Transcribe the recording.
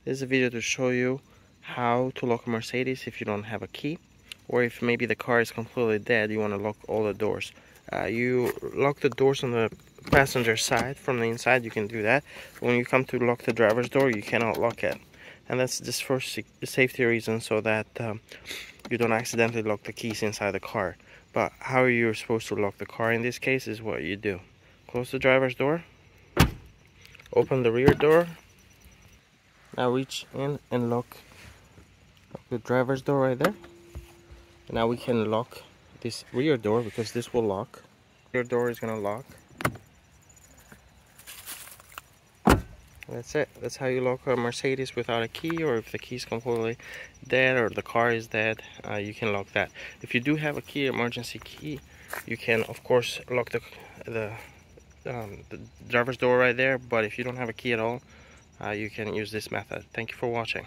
This is a video to show you how to lock a Mercedes if you don't have a key, or if maybe the car is completely dead, you want to lock all the doors. You lock the doors on the passenger side from the inside, you can do that. When you come to lock the driver's door, you cannot lock it. And that's just for safety reasons, so that you don't accidentally lock the keys inside the car. But how you're supposed to lock the car in this case is what you do. Close the driver's door, open the rear door. Now reach in and lock the driver's door right there. And now we can lock this rear door, because this will lock. Rear door is gonna lock. That's it. That's how you lock a Mercedes without a key, or if the key is completely dead or the car is dead, you can lock that. If you do have a key, emergency key, you can of course lock the driver's door right there. But if you don't have a key at all, you can use this method. Thank you for watching.